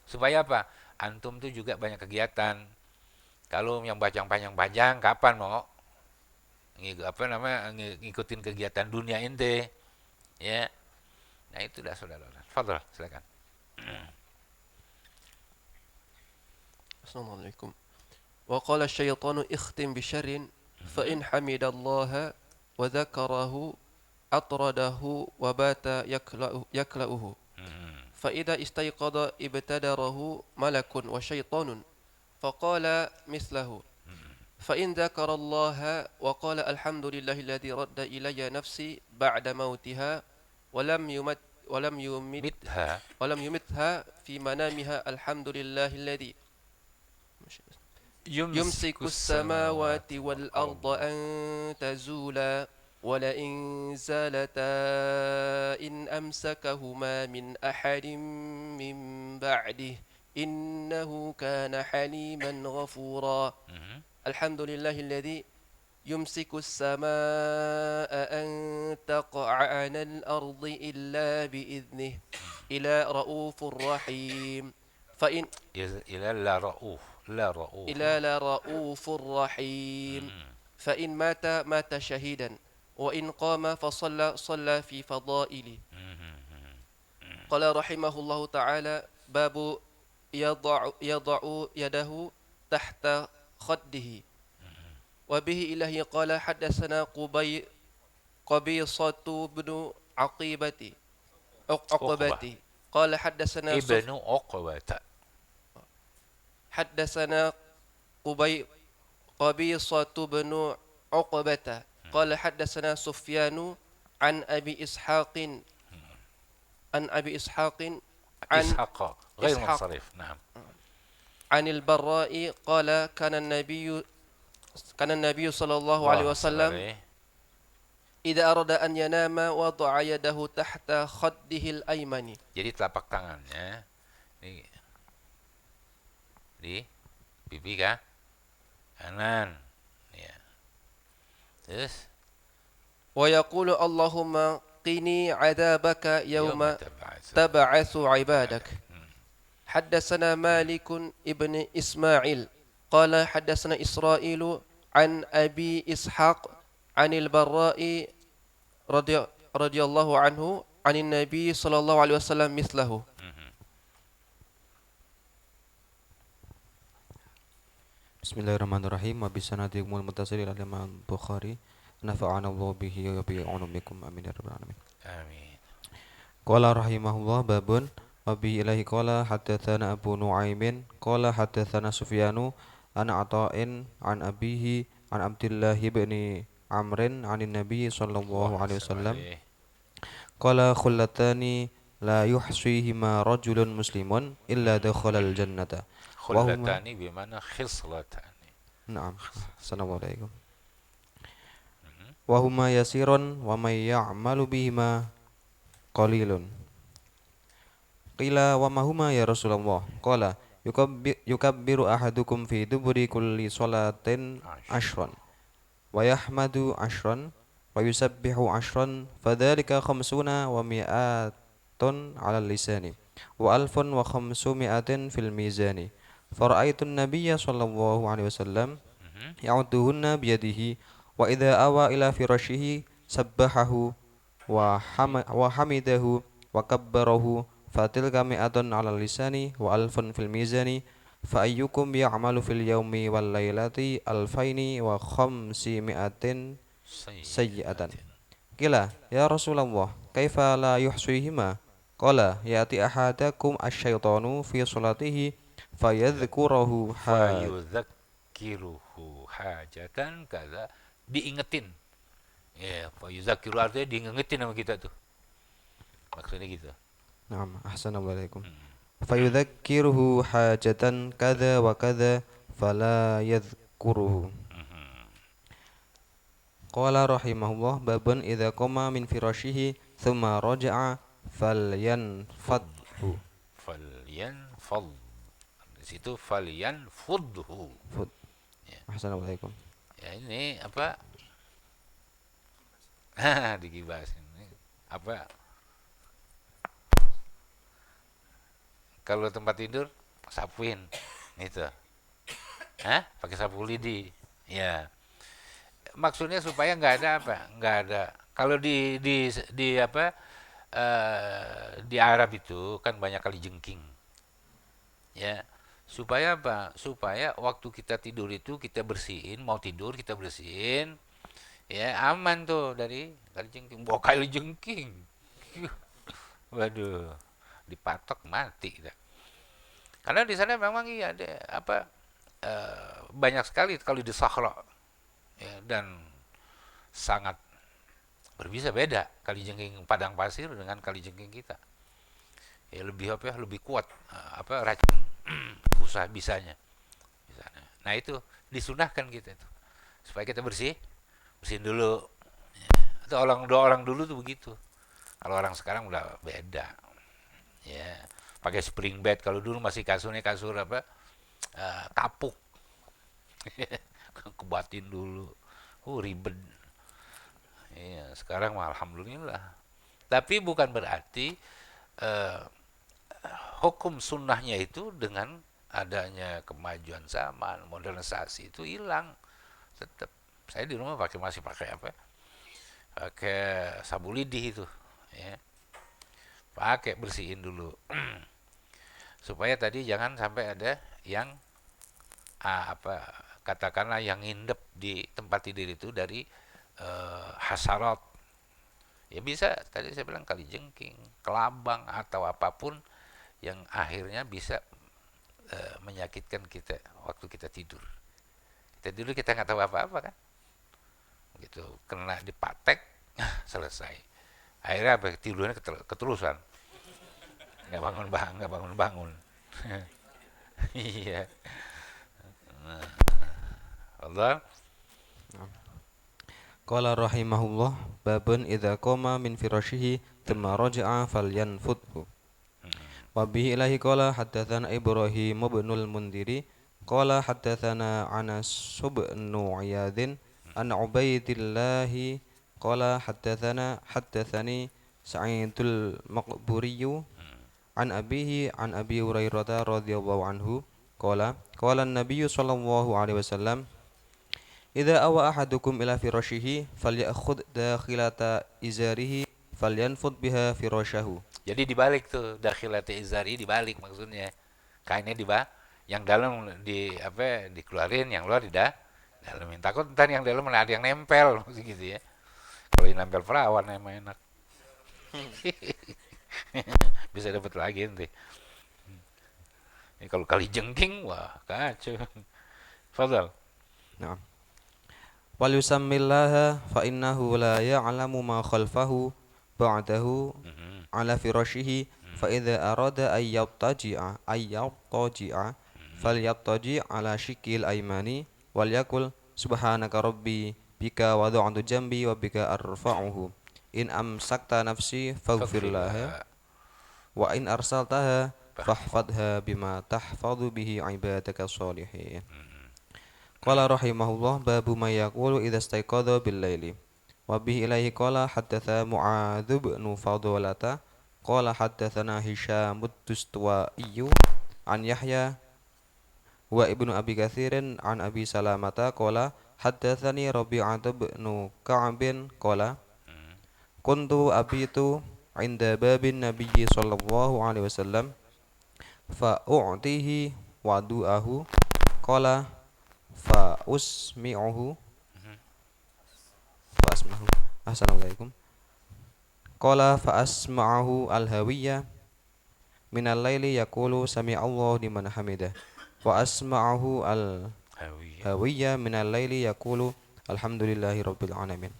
Supaya apa? Antum tuh juga banyak kegiatan. Kalau yang baca panjang-panjang kapan mau ngikutin kegiatan dunia ente? Ya. Nah, itu dah saudara. Fadhal, silakan. Assalamualaikum. Wa qala asyaitanu ikhtim bisyarrin fa in hamidallaha wa dzakarahu atradahu wa bata yakla'uhu. Fa idza istayqadha ibtadarahu malakun wa syaitanun faqala mislahu. Fa in dzakarallaha wa qala alhamdulillahilladzi radda ilayya nafsi ba'da mautiha wa lam yumitha fi manamiha alhamdulillahilladzi يمسك السماوات والأرض أن تزولا ولئن زالتا إن أمسكهما من أحد من بعده إنه كان حليما غفورا الحمد لله الذي يمسك السماء أن تقع على الأرض إلا بإذنه إلى رؤوف رحيم فإن إلى لا رؤوف رحيم فإن مات شهيدا وإن قام صلى في فضائله. قال رحمه الله تعالى باب يضع يده تحت خده وبه إليه قال حدثنا قبيصة بن عقيبة عقبة عقبة قال حدثنا ibnu Uqbah. حدثنا قبيصة بن عقبة قال حدثنا سفيان عن أبي إسحاق عن إسحاق غير إسحاق منصرف. نعم. عن البراء قال كان النبي صلى الله عليه الله صل وسلم عليه. إذا أراد أن ينام وضع يده تحت خده الأيمن. Jadi telapak tangannya di pipi kanan. Ya. Terus ويقول اللهم قني عذابك يوم tab'ats. تبعث عبادك. حدثنا مالك ابن إسماعيل قال حدثنا إسرائيل عن أبي إسحاق عن البراء رضي الله عنه عن النبي صلى الله عليه وسلم مثله. Bismillahirrahmanirrahim. Wa bisanadikumul muttasil ila Imam Bukhari. Nafa'ana Allah bihi wa bi ulumikum amin ya rabbal alamin. Amin. Qala rahimahullah babun wa bi ilahi qala haddatsana Abu Nuaimin qala haddatsana Sufyanu an Ata'in an abihi an Abdullah bin Amrin anin Nabi sallallahu alaihi wasallam qala khullatani la yuhsihima rajulun muslimun illa dakhala al-jannata. Khullatani bimana khislatani. Naam. Assalamualaikum. Wa huma yasirun wa may ya'malu bihima qalilun. Qila wa ma huma ya Rasulullah? Qala yukabbiru ahadukum fi duburi kulli salatin ashran wa yahmadu ashran wa yusabbihu ashran fadzalika khamsuna wa mi'atun 'ala lisani wa alfun wa khamsumi'atin fil mizani. Fara'aitu an-nabiyya sallallahu alaihi wasallam ya'udduhunna biyadihi wa idza awa ila firashihi sabbahahu wa hamidahu wa kabbarahu fatilka mi'atun 'ala lisani wa alfun fil mizani fa ayyukum ya'malu fil yawmi wal lailati alfaini wa khamsi mi'atin sayyi'atan. Qila ya Rasulullah kaifa la yuhsihima? Qala ya'ti ahadakum asy-syaitanu fi salatihi fayadhkuruhu Fayudzakiruhu hajatan kaza, diingetin. Ya, fayudzakiru artinya diingetin sama kita tuh. Maksudnya gitu. Naam, ahsanallahu fayudzakiruhu hajatan kadza wa kadza fala yadhkuruhu. Qala rahimahullah babun idza qama min firashihi thumma raja'a falyanfadhu. Falyanfad. Di situ falyanfudhu. Ya. Assalamualaikum. Ya ini apa? Digibasin. Apa? Kalau tempat tidur sapuin itu. Pakai sapu lidi. Ya. Maksudnya supaya nggak ada apa? Nggak ada. Kalau di apa? Di Arab itu kan banyak kali jengking. Ya. Supaya apa? Supaya waktu kita tidur itu kita bersihin, mau tidur kita bersihin. Ya, aman tuh dari kali jengking. Bawa kali jengking. Waduh, dipatok mati kita. Karena di sana memang iya ada apa? Banyak sekali kalau di Sahra. Ya, dan sangat berbisa beda kali jengking padang pasir dengan kali jengking kita. Ya lebih apa? Lebih kuat racun bisanya. Nah itu disunahkan kita itu supaya kita bersihin dulu. Atau orang dulu tuh begitu. Kalau orang sekarang udah beda. Ya, pakai spring bed. Kalau dulu masih kasurnya kasur apa? Kapuk. Kebatin dulu. Ribet. Iya, sekarang mah alhamdulillah. Tapi bukan berarti hukum sunnahnya itu dengan adanya kemajuan zaman, modernisasi itu hilang. Tetap saya di rumah masih pakai apa? Pakai sabu lidi itu, ya. Pakai bersihin dulu. Supaya tadi jangan sampai ada yang katakanlah yang nginep di tempat tidur itu dari hasarat. Ya bisa, tadi saya bilang kalijengking, kelabang atau apapun yang akhirnya bisa menyakitkan kita waktu kita tidur. Kita tidur kita nggak tahu apa-apa kan, gitu kena dipatek selesai. Akhirnya apa, tidurnya keterusan, nggak bangun bangun. Iya. Allah. Qala rahimahullah babun idza qama min firashihi thumma raja'a falyanfudhu. Wa bihi ilahi qala haddatsana Ibrahim ibnul Mundhiri qala haddatsana Anas ibn Iyadin an Ubaidillah qala haddatsani Sa'idul Maqburi an abihi an Abi Hurairah radhiyallahu anhu qala qala an-nabiy sallallahu alaihi wasallam idza awa ahadukum ila firashihi falyakhudh dakhilata izarihi falyanfud biha firashahu. Jadi dibalik tuh, dakhilati izari dibalik maksudnya. Kainnya yang dalam dikeluarin, yang luar dalamin. Takut ntar yang dalam ada yang nempel gitu ya. Kalau yang nempel perawan emang enak. Bisa dapat lagi nanti. Ini kalau kali jengking, wah kacau. Fadal. Naam. Wal yusammillaha fa innahu la ya'lamu ma khalfahu ba'dahu ala firashihi fa idza arada ay yattaji'a falyattaji' ala shikil aymani wal yakul subhanaka rabbi bika wada'tu jambi wa bika arfa'uhu in amsakta nafsi faghfir laha wa in arsaltaha fahfadha bima tahfadhu bihi ibadaka sholihin. Qala rahimahullah babu ma yaqulu idza istayqadha bil laili. Wa bihi ilaihi qala haddatsa Mu'adz bin Fadlata qala haddatsana Hisham ad-Dustuwai an Yahya wa ibnu Abi Katsirin an Abi Salamata qala haddatsani Rabi'ah bin Ka'ab qala kuntu abitu inda babin nabiyyi sallallahu alaihi wasallam fa u'tihi wadu'ahu qala fa usmi'uhu fa asma'uhu assalamualaikum qala fa asma'uhu al-hawiyya minal laili yaqulu sami'allahu liman hamidah wa asma'uhu al-hawiyya minal laili yaqulu alhamdulillahi rabbil alamin.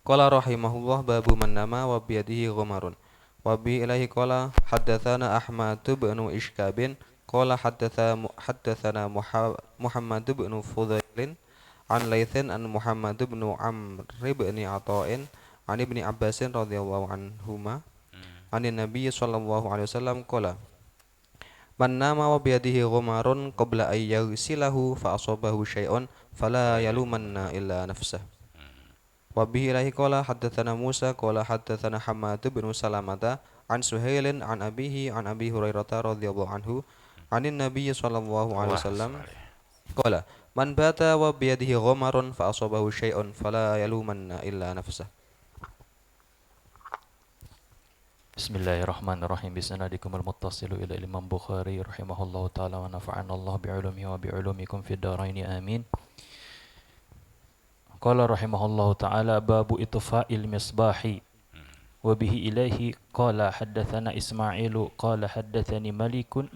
Qala rahimahullah babu man nama wa biyadihi ghamarun wa bi ilahi qala haddatsana Ahmad bin Ishkabin qala haddatsana Muhammad bin Fudailin an Laitsin an Muhammad bin Amr bin Ata'in an Ibni Abbasin radhiyallahu anhuma anin Nabi sallallahu alaihi wasallam qala man nama wa biyadihi ghamarun qabla ay yaghsilahu fa asabahu syai'un fala yalumanna illa nafsah. Wa bihi ilahi qala haddatsana Musa qala haddatsana Hammad bin Salamata an Suhailin an abihi an Abi Hurairah radhiyallahu anhu anin Nabi sallallahu alaihi wasallam qala man bata wa biyadihi ghamarun fa asabahu syai'un fala yalumanna illa nafsah. Bismillahirrahmanirrahim. Bisnadikumul muttasilu ila Imam Bukhari rahimahullahu taala wa nafa'ana Allah bi'ulumihi wa bi'ulumikum fid dharain amin. Qala rahimahullahu taala babu itfa'il misbahi wa bihi ilaihi qala haddatsana Ismailu qala haddatsani Malikun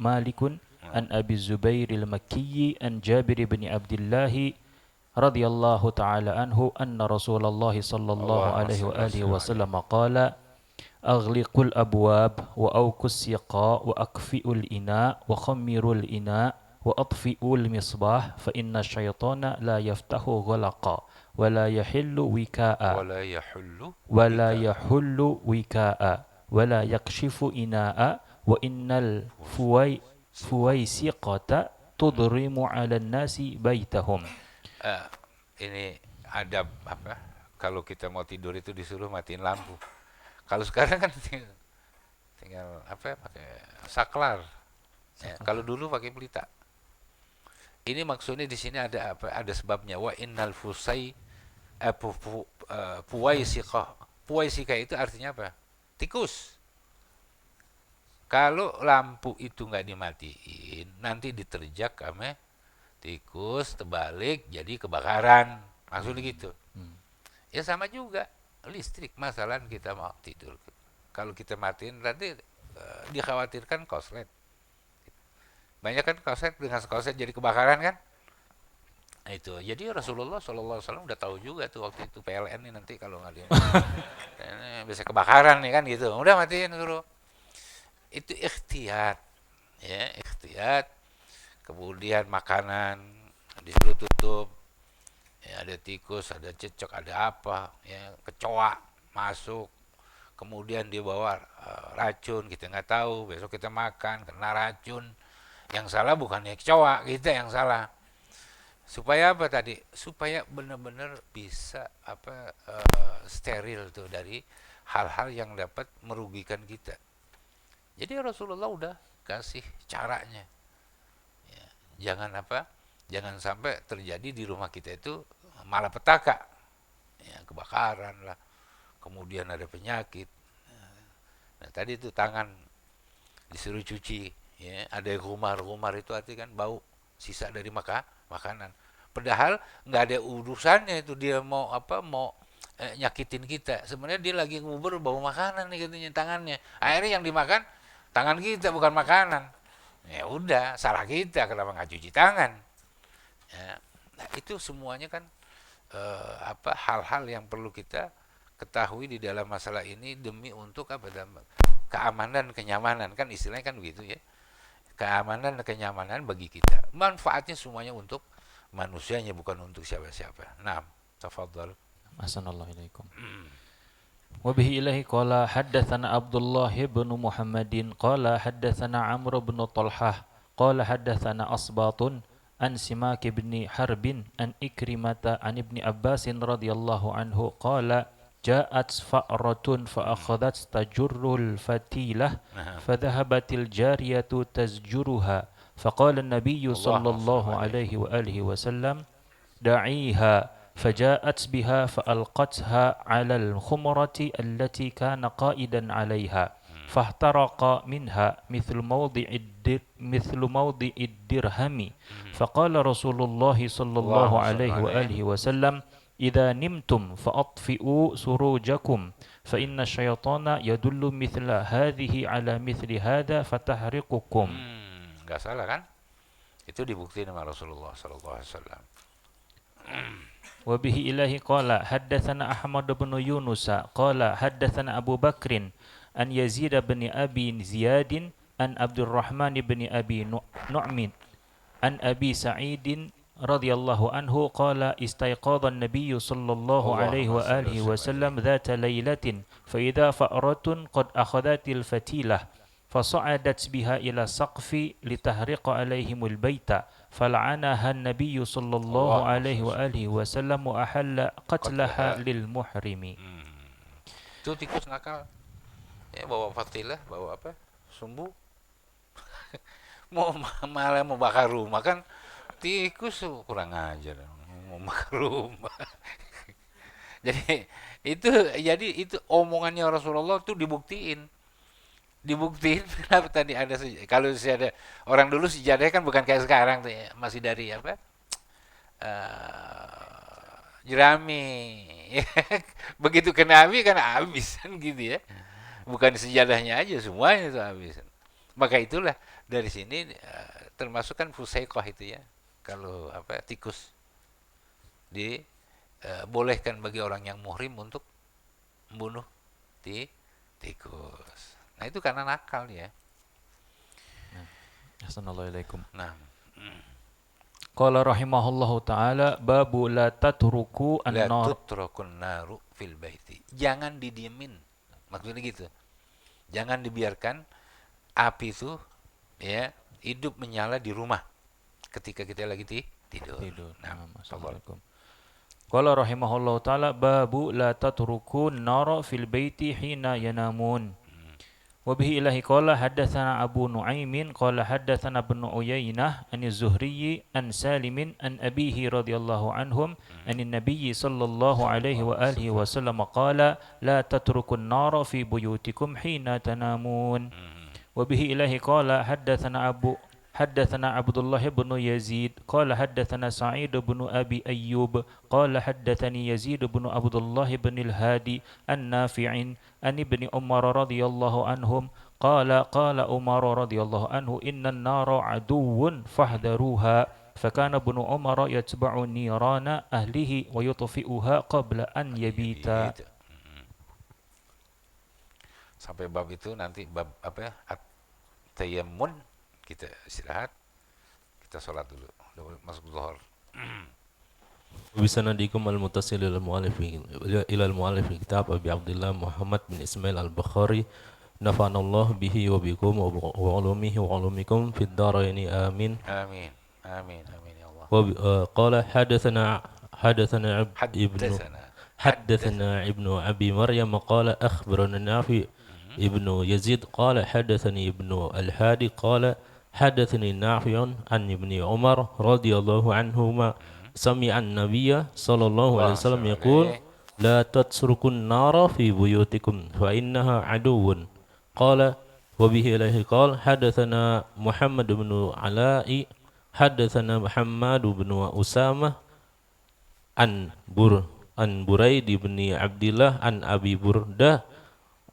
an Abi Zubair al-Makki an Jabir bin Abdullah radhiyallahu taala anhu anna Rasulullah sallallahu alaihi wa alihi wasallam qala aghliqul abwab wa awqus siqa wa akfi'ul ina wa khammirul ina wa atfi'ul misbah fa inna syaitana la yaftahu ghalaqa wa la yahillu wika'a wa la yahullu wika'a wa la yakshifu ina'a wa innal fuwaisiqata tudrimu 'alan nasi baitahum. Ini adab kalau kita mau tidur itu disuruh matiin lampu. Kalau sekarang kan tinggal pakai saklar. Ya, kalau dulu pakai pelita. Ini maksudnya di sini ada ada sebabnya. Wa innal puwaisiqah. Puwaisiqah itu artinya apa? Tikus. Kalau lampu itu nggak dimatiin, nanti diterjak sama Tikus terbalik jadi kebakaran. Maksudnya gitu. Ya sama juga listrik, masalah kita mau tidur. Kalau kita matiin nanti dikhawatirkan korslet. Banyak kan korslet, dengan korslet jadi kebakaran kan? Nah, itu. Jadi Rasulullah SAW udah tahu juga tuh waktu itu PLN nih nanti kalau nggak ini bisa kebakaran nih kan gitu. Udah matiin dulu. Itu ikhtiyat, ya ikhtiyat. Kemudian makanan disuruh tutup. Ya, ada tikus, ada cecok, ada apa, ya kecoa masuk. Kemudian dia bawa racun, kita nggak tahu. Besok kita makan kena racun. Yang salah bukannya kecoa, kita yang salah. Supaya apa tadi? Supaya benar-benar bisa steril tuh dari hal-hal yang dapat merugikan kita. Jadi Rasulullah udah kasih caranya. Ya, jangan sampai terjadi di rumah kita itu malapetaka. Ya, kebakaran lah. Kemudian ada penyakit. Nah, tadi itu tangan disuruh cuci, ya, ada rumah itu artinya kan bau sisa dari makanan. Padahal nggak ada urusannya itu dia mau nyakitin kita. Sebenarnya dia lagi ngubur bau makanan nih katanya tangannya. Akhirnya yang dimakan tangan kita bukan makanan. Ya udah, salah kita kenapa nggak cuci tangan. Ya, nah itu semuanya kan hal-hal yang perlu kita ketahui di dalam masalah ini demi untuk keamanan dan kenyamanan kan istilahnya kan begitu ya. Keamanan dan kenyamanan bagi kita. Manfaatnya semuanya untuk manusianya bukan untuk siapa-siapa. Nah, tafadhal. Ahsanallahu ilaikum. Wa bihi ilahi qala haddatsana Abdullah bin Muhammadin qala haddatsana Amr bin Talhah qala haddatsana Asbatun an Simak bin Harbin an Ikrimata an Ibni Abbas radhiyallahu anhu qala جاءت فأرة فأخذت تجر الفتيلة فذهبت الجارية تزجرها فقال النبي صلى الله عليه وآله وسلم دعيها فجاءت بها فألقتها على الخمرة التي كان قائدا عليها فاحترق منها مثل موضع الدرهم فقال رسول الله صلى الله عليه وآله وسلم إذا نمتم فأطفئوا سروجكم فإن الشيطان يدل مثل هذه على مثل هذا فتحرقكم. Nggak salah kan? Itu dibuktikan sama Rasulullah sallallahu alaihi wasallam. وبه إليه قال حدثنا أحمد بن يونس قال حدثنا أبو بكر أن يزيد بن أبي زياد أن عبد الرحمن بن أبي نعم أن أبي سعيد رضي الله عنه قال استيقظ النبي صلى الله عليه وآله وسلم ذات ليلة فإذا فأرة قد أخذت الفتيلة فصعدت بها إلى السقف لتحرق عليهم البيت فلعنها النبي صلى الله عليه وآله وسلم وأحل قتلها للمحرم. Itu tikus nakal. Ya bawa fatilah, bawa apa? Sumbu. malah mau bakar rumah kan. Tikus kurang ajar mau bakar rumah. jadi itu omongannya Rasulullah tuh dibuktiin kenapa tadi ada kalau ada orang dulu sejadah kan bukan kayak sekarang tuh ya, masih dari jerami. Begitu kena api kan habis kan gitu ya, bukan sejadahnya aja semuanya itu habis. Maka itulah dari sini termasuk kan fusaikoh itu ya. Kalau tikus dibolehkan bagi orang yang muhrim untuk membunuh tikus. Nah itu karena nakal ya. Assalamualaikum. Nah, Qala rahimahullahu taala babu la tatruku la an-nar. tutrakun naru fil baiti. Jangan didiemin. Maksudnya gitu. Jangan dibiarkan api itu ya hidup menyala di rumah ketika kita lagi tidur. Nah, Assalamualaikum. Qala rahimahullahu taala babu la tatrukun nara fil baiti hina yanamun. Wa bihi ilahi qala haddatsana Abu Nuaimin qala haddatsana Ibnu Uyainah an Az-Zuhri an Salim an abihi radhiyallahu anhum an an-nabiy sallallahu alaihi wa alihi wasallam qala la tatrukun nara fi buyutikum hina tanamun. Wa bihi ilahi qala haddatsana حدثنا عبد الله بن يزيد قال حدثنا سعيد بن أبي أيوب قال حدثني يزيد بن عبد الله بن الهادي النافع عن ابن عمر رضي الله عنهم قال قال عمر رضي الله عنه إن النار عدو فاحذروها فكان ابن عمر يتبع نيران أهله ويطفئها قبل أن يبيتا. Gitu. Sampai bab itu nanti bab apa ya? At-tayammun, kita istirahat, kita sholat dulu. Udah masuk zuhur. وبسندكم المتصل إلى المؤلف الكتاب أبي عبد الله محمد بن إسماعيل البخاري نفعنا الله به وبكم وعلومه وعلومكم في الدارين آمين. Amin. Amin. Amin ya Allah. قال حدثنا ابن أبي مريم قال أخبرنا نافع ابن يزيد قال حدثني ابن الهادي قال حدثني نافع عن ابن عمر رضي الله عنهما سمع النبي صلى الله عليه وسلم يقول لا تتركوا النار في بيوتكم فإنها عدو قال وبه إليه قال حدثنا محمد بن علاء حدثنا محمد بن أسامة عن بريد بن عبد الله عن أبي بردة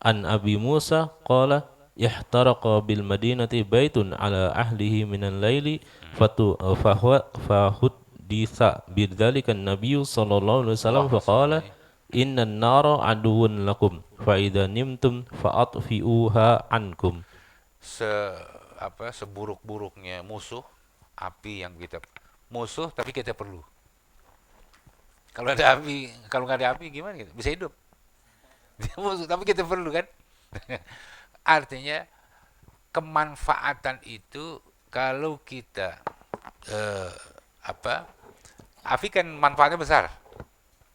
عن أبي موسى قال احترق بالمدينة بيت على أهله من الليل فحدث بذلك النبي صلى الله عليه وسلم فقال إن النار عدو لكم فإذا نمتم فأطفئوها عنكم. Seburuk-buruknya musuh, api yang kita musuh tapi kita perlu. Kalau ada api, kalau nggak ada api gimana gitu? Bisa hidup. Dia musuh tapi kita perlu kan? Artinya kemanfaatan itu kalau kita api kan manfaatnya besar.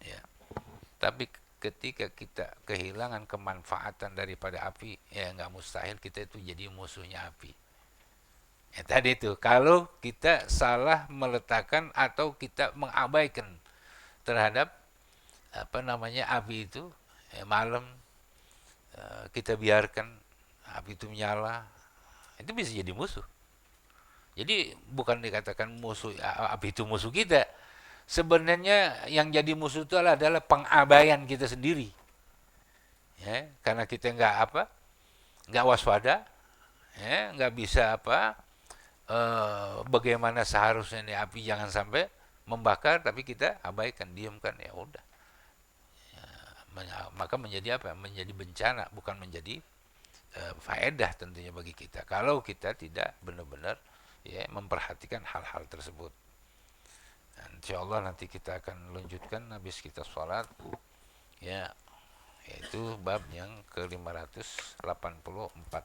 Ya. Tapi ketika kita kehilangan kemanfaatan daripada api, ya nggak mustahil kita itu jadi musuhnya api. Ya, tadi itu, kalau kita salah meletakkan atau kita mengabaikan terhadap api itu, malam kita biarkan api itu menyala, itu bisa jadi musuh. Jadi bukan dikatakan musuh api itu musuh kita. Sebenarnya yang jadi musuh itu adalah pengabaian kita sendiri. Ya, karena kita nggak waspada, ya, nggak bisa bagaimana seharusnya ini api jangan sampai membakar, tapi kita abaikan, diamkan, ya udah. Ya, maka menjadi menjadi bencana, bukan menjadi faedah tentunya bagi kita kalau kita tidak benar-benar ya memperhatikan hal-hal tersebut. Dan insyaallah nanti kita akan lanjutkan habis kita sholat, ya, yaitu bab yang ke-584.